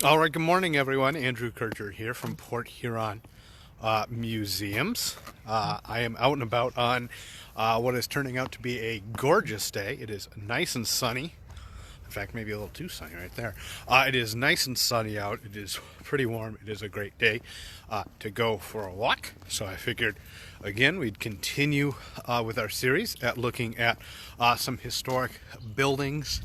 All right, good morning, everyone. Andrew Kircher here from Port Huron Museums. I am out and about on what is turning out to be a gorgeous day. It is nice and sunny. In fact, maybe a little too sunny right there. It is nice and sunny out. It is pretty warm. It is a great day to go for a walk. So I figured, again, we'd continue with our series at looking at some historic buildings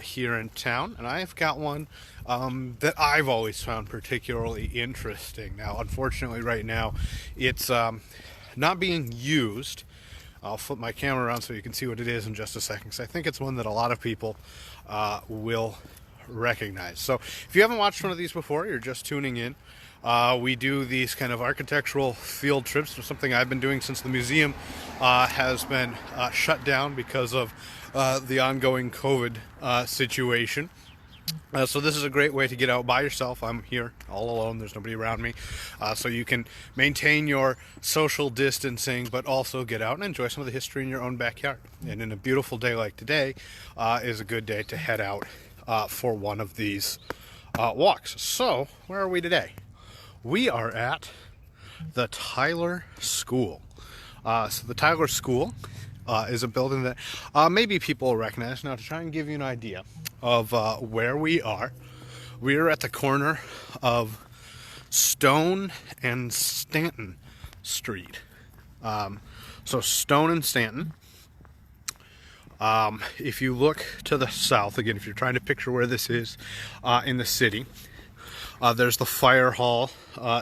here in town, and I've got one that I've always found particularly interesting. Now, unfortunately, right now, it's not being used. I'll flip my camera around so you can see what it is in just a second, because I think it's one that a lot of people will recognize. So if you haven't watched one of these before, you're just tuning in. We do these kind of architectural field trips, for something I've been doing since the museum has been shut down because of the ongoing COVID situation. So this is a great way to get out by yourself. I'm here all alone. There's nobody around me. So you can maintain your social distancing, but also get out and enjoy some of the history in your own backyard. And in a beautiful day like today is a good day to head out for one of these walks. So where are we today? We are at the Tyler School. So the Tyler School is a building that maybe people will recognize. Now, to try and give you an idea of where we are at the corner of Stone and Stanton Street. So Stone and Stanton. If you look to the south, again, if you're trying to picture where this is in the city, there's the fire hall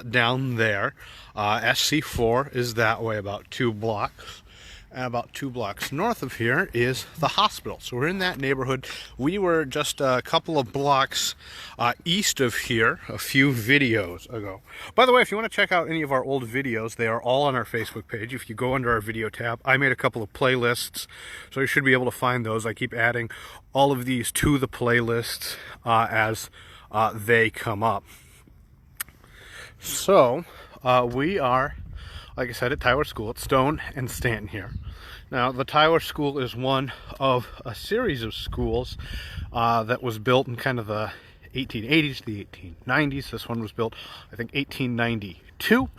down there. SC4 is that way, about 2 blocks. And about 2 blocks north of here is the hospital. So we're in that neighborhood. We were just a couple of blocks east of here a few videos ago. By the way, if you want to check out any of our old videos, they are all on our Facebook page. If you go under our video tab, I made a couple of playlists, so you should be able to find those. I keep adding all of these to the playlists as they come up. So we are, like I said, at Tyler School at Stone and Stanton here. Now, the Tyler School is one of a series of schools that was built in kind of the 1880s to the 1890s. This one was built, I think, 1892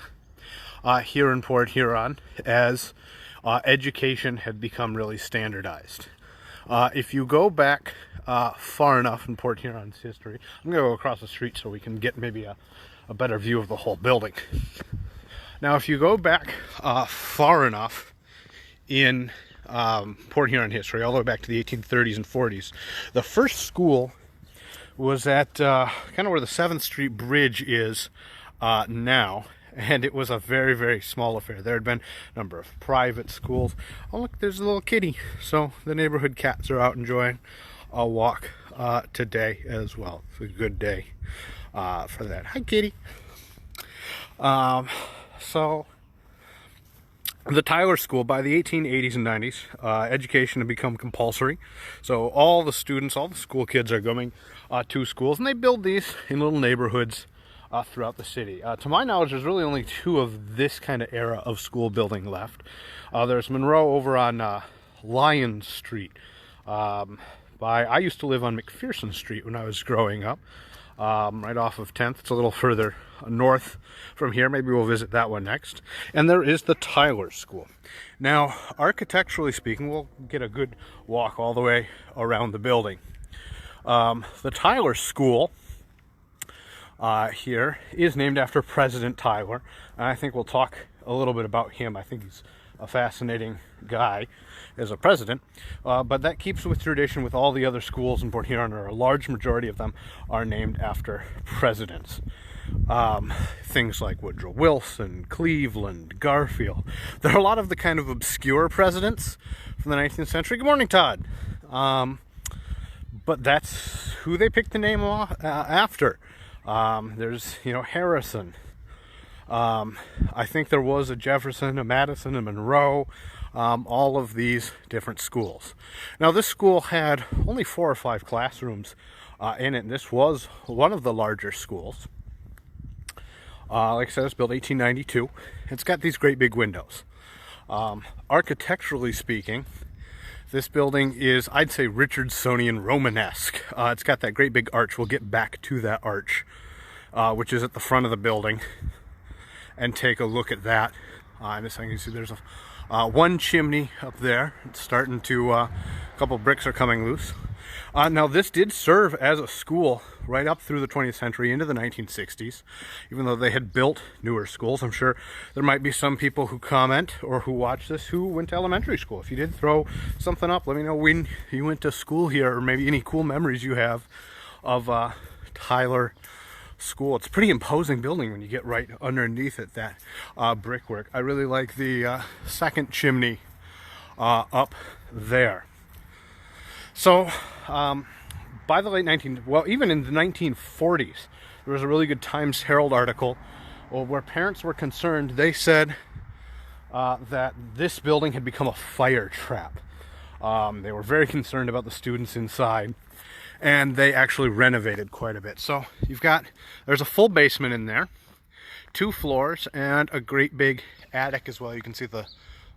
here in Port Huron, as education had become really standardized. If you go back far enough in Port Huron's history, I'm going to go across the street so we can get maybe a better view of the whole building. Now, if you go back far enough in Port Huron history, all the way back to the 1830s and 40s, the first school was at kind of where the 7th Street Bridge is now, and it was a very, very small affair. There had been a number of private schools. Oh, look, there's a little kitty. So the neighborhood cats are out enjoying a walk today as well. It's a good day for that. Hi, kitty. So the Tyler School, by the 1880s and 90s, education had become compulsory. So all the students, all the school kids are going to schools, and they build these in little neighborhoods throughout the city. To my knowledge, there's really only 2 of this kind of era of school building left. There's Monroe over on Lion Street. I used to live on McPherson Street when I was growing up, right off of 10th. It's a little further north from here. Maybe we'll visit that one next. And there is the Tyler School. Now, architecturally speaking, we'll get a good walk all the way around the building. The Tyler School here is named after President Tyler, and I think we'll talk a little bit about him. I think he's a fascinating guy as a president, but that keeps with tradition with all the other schools in Port Huron, or a large majority of them are named after presidents. Things like Woodrow Wilson, Cleveland, Garfield. There are a lot of the kind of obscure presidents from the 19th century. Good morning, Todd. But that's who they picked the name after. There's, Harrison. I think there was a Jefferson, a Madison, a Monroe, all of these different schools. Now, this school had only 4 or 5 classrooms in it, and this was one of the larger schools. Like I said, it's built 1892. It's got these great big windows. Architecturally speaking, This building is, I'd say, Richardsonian Romanesque. It's got that great big arch. We'll get back to that arch, which is at the front of the building, and take a look at that. In this thing, you can see there's one chimney up there. It's starting to, a couple bricks are coming loose. Now, this did serve as a school right up through the 20th century into the 1960s, even though they had built newer schools. I'm sure there might be some people who comment or who watch this who went to elementary school. If you did throw something up, let me know when you went to school here, or maybe any cool memories you have of Tyler School. It's a pretty imposing building when you get right underneath it, that brickwork. I really like the second chimney up there. So by the late even in the 1940s, there was a really good Times Herald article where parents were concerned. They said that this building had become a fire trap. They were very concerned about the students inside, and they actually renovated quite a bit. So there's a full basement in there, 2 floors, and a great big attic as well. You can see the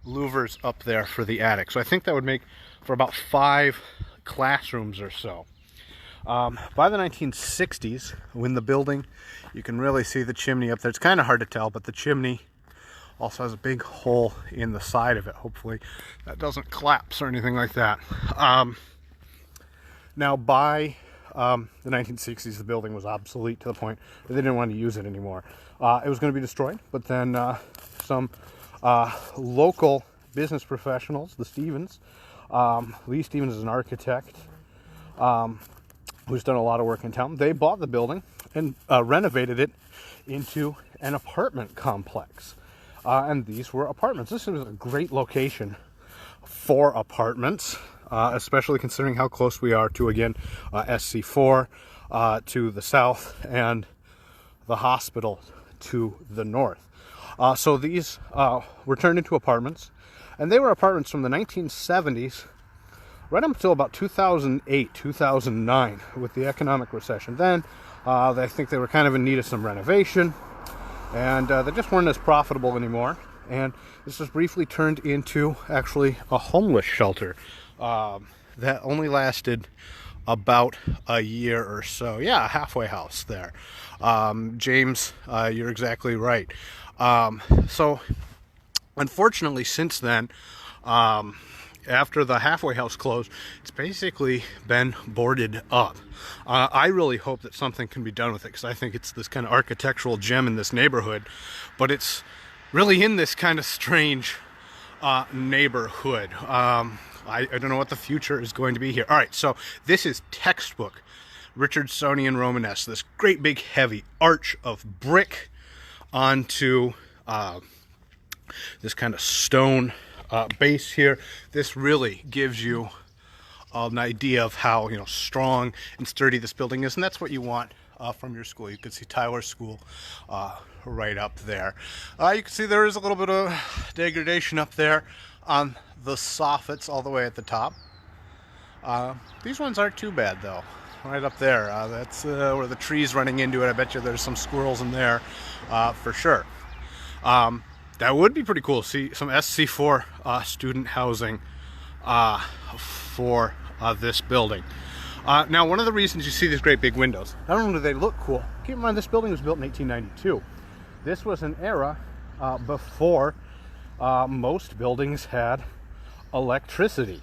louvers up there for the attic. So I think that would make for about 5 classrooms or so. By the 1960s, when the building, you can really see the chimney up there. It's kind of hard to tell, but the chimney also has a big hole in the side of it. Hopefully that doesn't collapse or anything like that. Now, by the 1960s, the building was obsolete to the point that they didn't want to use it anymore. It was going to be destroyed, but then some local business professionals, the Stevens, Lee Stevens is an architect who's done a lot of work in town. They bought the building and renovated it into an apartment complex. And these were apartments. This was a great location for apartments, especially considering how close we are to, again, SC4 to the south and the hospital to the north. So these were turned into apartments, and they were apartments from the 1970s right up until about 2008, 2009, with the economic recession. Then I think they were kind of in need of some renovation, and they just weren't as profitable anymore. And this was briefly turned into actually a homeless shelter that only lasted about a year or so. Yeah, a halfway house there. James, you're exactly right. So unfortunately, since then, after the halfway house closed, it's basically been boarded up. I really hope that something can be done with it, because I think it's this kind of architectural gem in this neighborhood, but it's really in this kind of strange neighborhood. I don't know what the future is going to be here. All right, so this is textbook Richardsonian Romanesque, this great big heavy arch of brick onto this kind of stone base here. This really gives you an idea of how strong and sturdy this building is, and that's what you want from your school. You can see Tyler School right up there. You can see there is a little bit of degradation up there on the soffits all the way at the top. These ones aren't too bad though. Right up there, that's where the tree's running into it. I bet you there's some squirrels in there for sure. That would be pretty cool to see some SC4 student housing for this building. Now, one of the reasons you see these great big windows, not only do they look cool, keep in mind this building was built in 1892. This was an era before most buildings had electricity.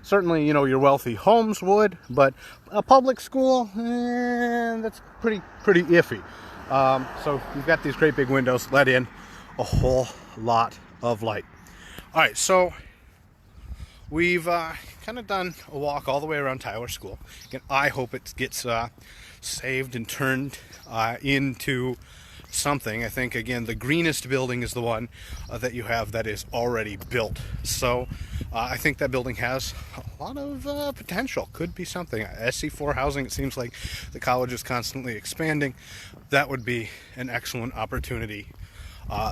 Certainly, your wealthy homes would, but a public school, that's pretty iffy. So you've got these great big windows let in a whole lot of light. All right, so we've kind of done a walk all the way around Tyler School. Again, I hope it gets saved and turned into something. I think, again, the greenest building is the one that you have that is already built. So I think that building has a lot of potential. Could be something. SC4 housing, it seems like the college is constantly expanding. That would be an excellent opportunity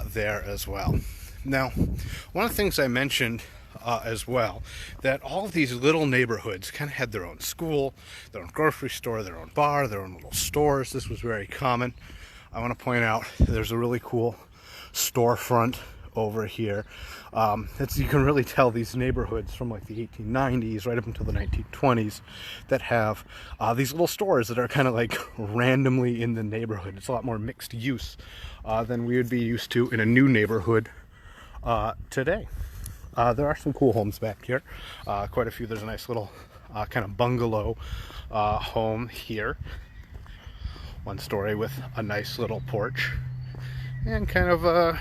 there as well. Now, one of the things I mentioned as well, that all of these little neighborhoods kind of had their own school, their own grocery store, their own bar, their own little stores. This was very common. I want to point out there's a really cool storefront over here. You can really tell these neighborhoods from like the 1890s right up until the 1920s that have these little stores that are kind of like randomly in the neighborhood. It's a lot more mixed use than we would be used to in a new neighborhood today. There are some cool homes back here, quite a few. There's a nice little kind of bungalow home here, one story with a nice little porch, and kind of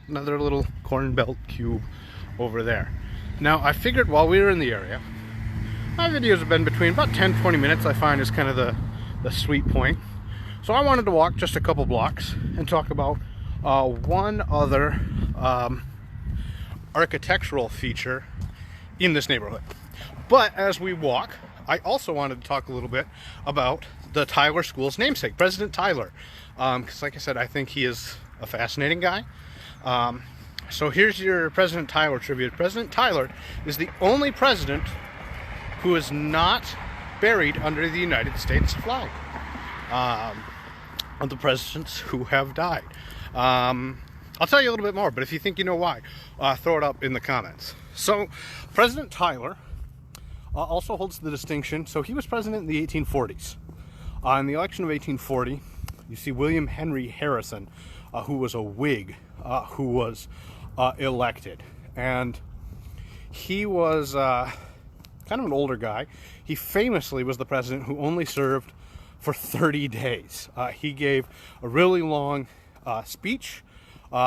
another little corn belt cube over there. Now, I figured while we were in the area, my videos have been between about 10-20 minutes. I find is kind of the sweet point. So I wanted to walk just a couple blocks and talk about one other architectural feature in this neighborhood. But as we walk, I also wanted to talk a little bit about the Tyler School's namesake, President Tyler, because like I said, I think he is a fascinating guy. So here's your President Tyler tribute. President Tyler is the only president who is not buried under the United States flag of the presidents who have died. I'll tell you a little bit more, but if you think you know why, throw it up in the comments. So President Tyler also holds the distinction. So he was president in the 1840s. In the election of 1840, you see William Henry Harrison, who was a Whig, who was elected. And he was kind of an older guy. He famously was the president who only served for 30 days. He gave a really long speech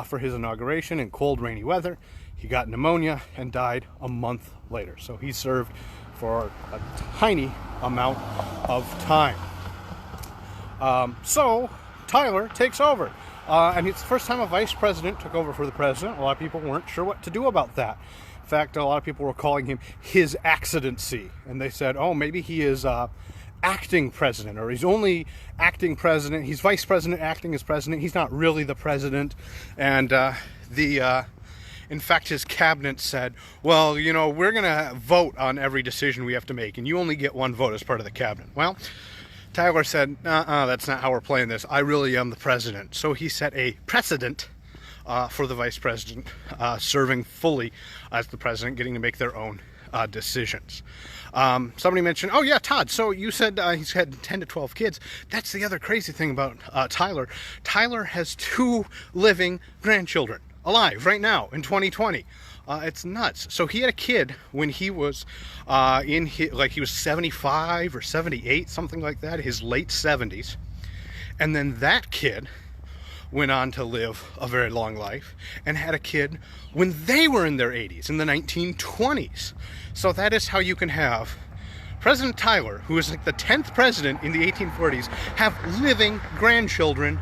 for his inauguration in cold, rainy weather. He got pneumonia and died a month later. So he served for a tiny amount of time. So Tyler takes over. And it's the first time a vice president took over for the president. A lot of people weren't sure what to do about that. In fact, a lot of people were calling him His Excellency. And they said, oh, maybe he is acting president, or he's only acting president. He's vice president acting as president. He's not really the president. And in fact, his cabinet said, well, you know, we're going to vote on every decision we have to make, and you only get one vote as part of the cabinet. Well, Tyler said, that's not how we're playing this. I really am the president. So he set a precedent for the vice president serving fully as the president, getting to make their own decisions. Somebody mentioned, oh yeah, Todd, so you said he's had 10 to 12 kids. That's the other crazy thing about Tyler. Tyler has 2 living grandchildren alive right now in 2020. It's nuts. So he had a kid when he was he was 75 or 78, something like that, his late 70s. And then that kid went on to live a very long life and had a kid when they were in their 80s, in the 1920s. So that is how you can have President Tyler, who is like the 10th president in the 1840s, have living grandchildren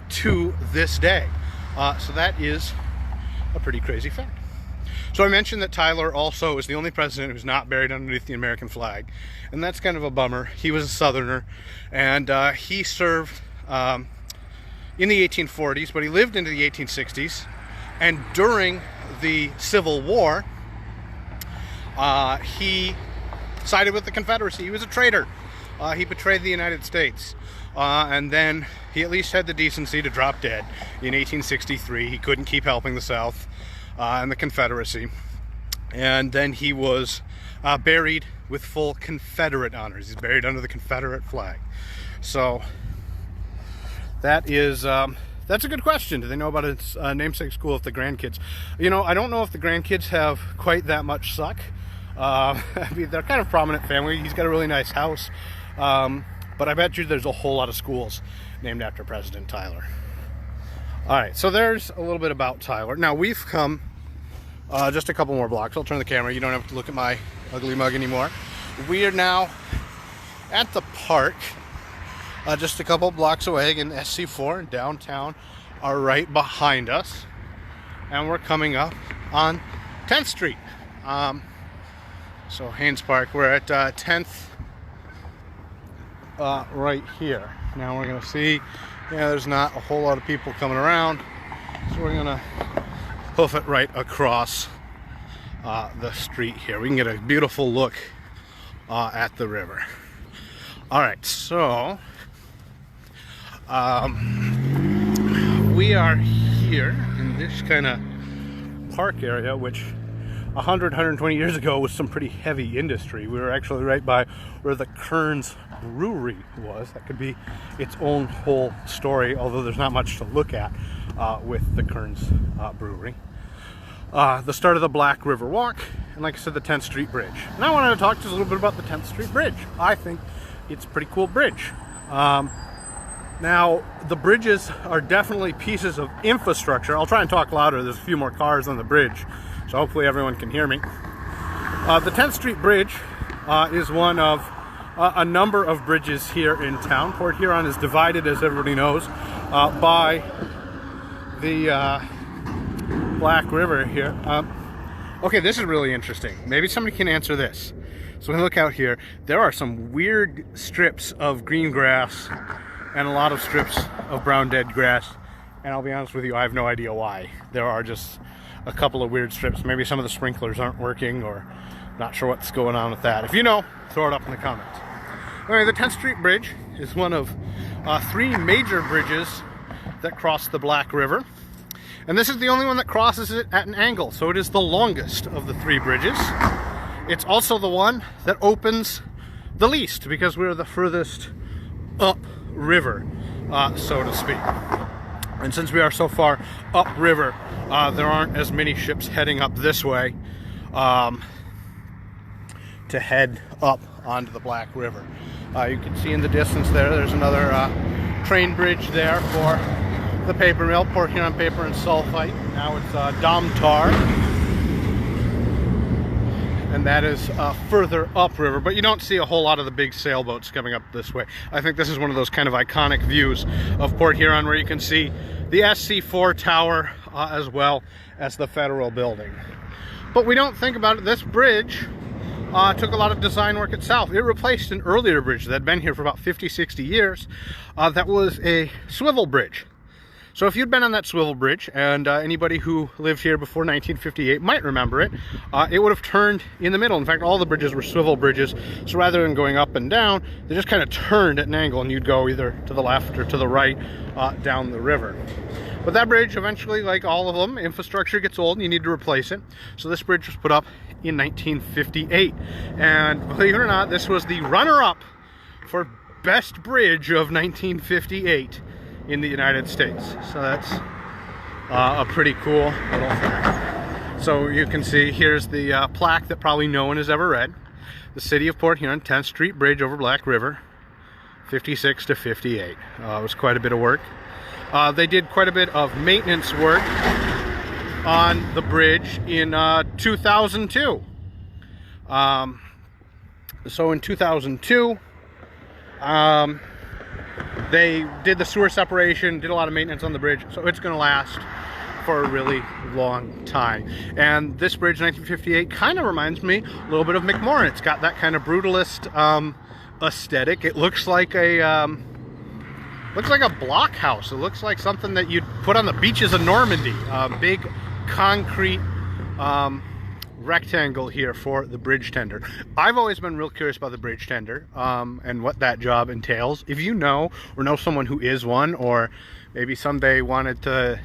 to this day. So that is a pretty crazy fact. So I mentioned that Tyler also is the only president who's not buried underneath the American flag, and that's kind of a bummer. He was a Southerner, and he served in the 1840s, but he lived into the 1860s, and during the Civil War, he sided with the Confederacy. He was a traitor. He betrayed the United States. And then he at least had the decency to drop dead in 1863. He couldn't keep helping the South and the Confederacy. And then he was buried with full Confederate honors. He's buried under the Confederate flag. So that is that's a good question. Do they know about its namesake school of the grandkids? You know, I don't know if the grandkids have quite that much suck. I mean, they're kind of prominent family. He's got a really nice house. But I bet you there's a whole lot of schools named after President Tyler. All right, so there's a little bit about Tyler. Now, we've come just a couple more blocks. I'll turn the camera. You don't have to look at my ugly mug anymore. We are now at the park, just a couple blocks away. Again, SC4 and downtown are right behind us. And we're coming up on 10th Street. So Haynes Park, we're at 10th. Right here. Now we're going to see, there's not a whole lot of people coming around, so we're going to hoof it right across the street here. We can get a beautiful look at the river. Alright, so we are here in this kind of Park area, which 120 years ago was some pretty heavy industry. We were actually right by where the Kearns Brewery was. That could be its own whole story, although there's not much to look at with the Kearns Brewery. The start of the Black River Walk, and like I said, the 10th Street Bridge. And I wanted to talk just a little bit about the 10th Street Bridge. I think it's a pretty cool bridge. Now, the bridges are definitely pieces of infrastructure. I'll try and talk louder. There's a few more cars on the bridge, so hopefully everyone can hear me. The 10th Street Bridge is one of a number of bridges here in town. Port Huron is divided, as everybody knows, by the Black River here. Okay, this is really interesting. Maybe somebody can answer this. So when we look out here, there are some weird strips of green grass and a lot of strips of brown dead grass. And I'll be honest with you, I have no idea why. There are just a couple of weird strips. Maybe some of the sprinklers aren't working, or not sure what's going on with that. If you know, throw it up in the comments. Anyway, the 10th Street Bridge is one of 3 major bridges that cross the Black River. And this is the only one that crosses it at an angle, so it is the longest of the 3 bridges. It's also the one that opens the least, because we're the furthest up river, so to speak. And since we are so far upriver, there aren't as many ships heading up this way to head up onto the Black River. You can see in the distance there's another train bridge there for the paper mill, Port Huron Paper and Sulfite. Now it's Domtar, and that is further upriver, but you don't see a whole lot of the big sailboats coming up this way. I think this is one of those kind of iconic views of Port Huron, where you can see the SC4 tower as well as the Federal Building. But we don't think about it. This bridge took a lot of design work itself. It replaced an earlier bridge that had been here for about 50-60 years. That was a swivel bridge. So if you'd been on that swivel bridge, and anybody who lived here before 1958 might remember it, it would have turned in the middle. In fact, all the bridges were swivel bridges, so rather than going up and down, they just kind of turned at an angle, and you'd go either to the left or to the right down the river. But that bridge eventually, like all of them, infrastructure gets old and you need to replace it. So this bridge was put up in 1958. And believe it or not, this was the runner-up for best bridge of 1958 in the United States. So that's a pretty cool little fact. So you can see here's the plaque that probably no one has ever read. The City of Port Huron, 10th Street Bridge over Black River, 56 to 58. It was quite a bit of work. They did quite a bit of maintenance work on the bridge in 2002. So in 2002, they did the sewer separation, did a lot of maintenance on the bridge, so it's going to last for a really long time. And this bridge, 1958, kind of reminds me a little bit of McMorran. It's got that kind of brutalist aesthetic. It looks like a blockhouse. It looks like something that you'd put on the beaches of Normandy. Big concrete rectangle here for the bridge tender. I've always been real curious about the bridge tender and what that job entails. If you know or know someone who is one, or maybe someday wanted to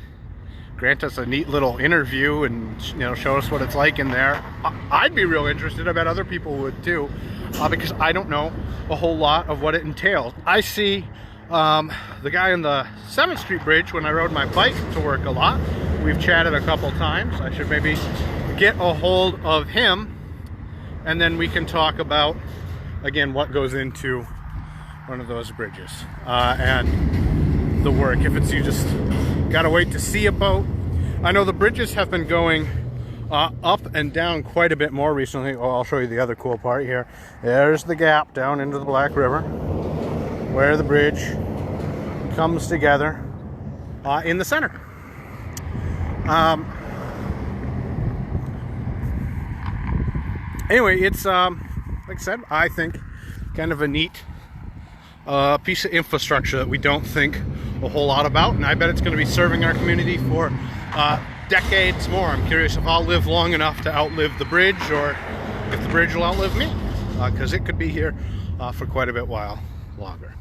grant us a neat little interview and show us what it's like in there, I'd be real interested. I bet other people would too, because I don't know a whole lot of what it entails. I see the guy on the 7th Street Bridge when I rode my bike to work a lot. We've chatted a couple times. I should maybe get a hold of him, and then we can talk about, again, what goes into one of those bridges and the work. If it's you just gotta wait to see a boat. I know the bridges have been going up and down quite a bit more recently. Oh, I'll show you the other cool part here. There's the gap down into the Black River where the bridge comes together in the center. Anyway, it's like I said, I think kind of a neat piece of infrastructure that we don't think a whole lot about, and I bet it's going to be serving our community for decades more. I'm curious if I'll live long enough to outlive the bridge, or if the bridge will outlive me, because it could be here for quite a bit while longer.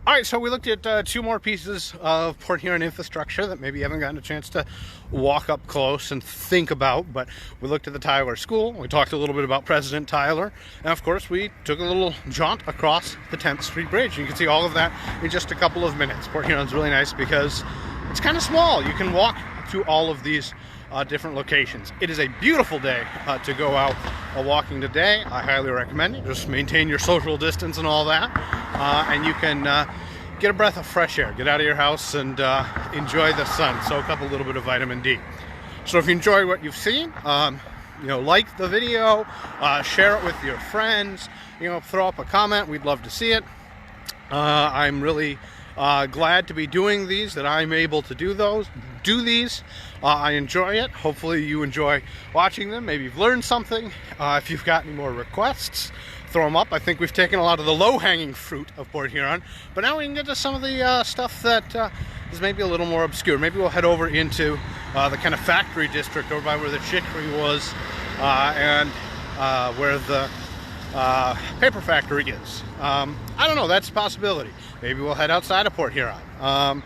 All right, so we looked at two more pieces of Port Huron infrastructure that maybe you haven't gotten a chance to walk up close and think about, but we looked at the Tyler School, we talked a little bit about President Tyler, and of course we took a little jaunt across the 10th Street Bridge. You can see all of that in just a couple of minutes. Port Huron's really nice because it's kind of small. You can walk to all of these different locations. It is a beautiful day to go out walking today. I highly recommend it. Just maintain your social distance and all that, and you can get a breath of fresh air, get out of your house and enjoy the sun, soak up a little bit of vitamin D. So if you enjoy what you've seen, like the video, share it with your friends, throw up a comment. We'd love to see it. I'm really glad to be doing these, that I'm able to do these. I enjoy it. Hopefully you enjoy watching them. Maybe you've learned something. If you've got any more requests, throw them up. I think we've taken a lot of the low-hanging fruit of Port Huron, but now we can get to some of the stuff that is maybe a little more obscure. Maybe we'll head over into the kind of factory district over by where the chicory was and where the paper factory is. I don't know, that's a possibility. Maybe we'll head outside of Port Huron.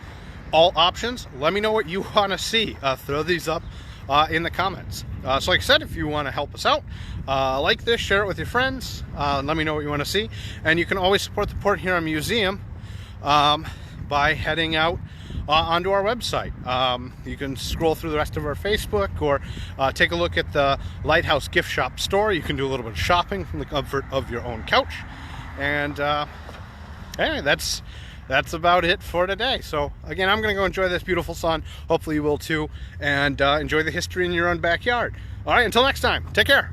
All options. Let me know what you want to see. Throw these up in the comments. So like I said, if you want to help us out, like this, share it with your friends, let me know what you want to see. And you can always support the Port Huron Museum by heading out onto our website. You can scroll through the rest of our Facebook, or take a look at the Lighthouse Gift Shop store. You can do a little bit of shopping from the comfort of your own couch. And anyway, that's about it for today. So again, I'm going to go enjoy this beautiful sun. Hopefully you will too, and enjoy the history in your own backyard. All right, until next time, take care.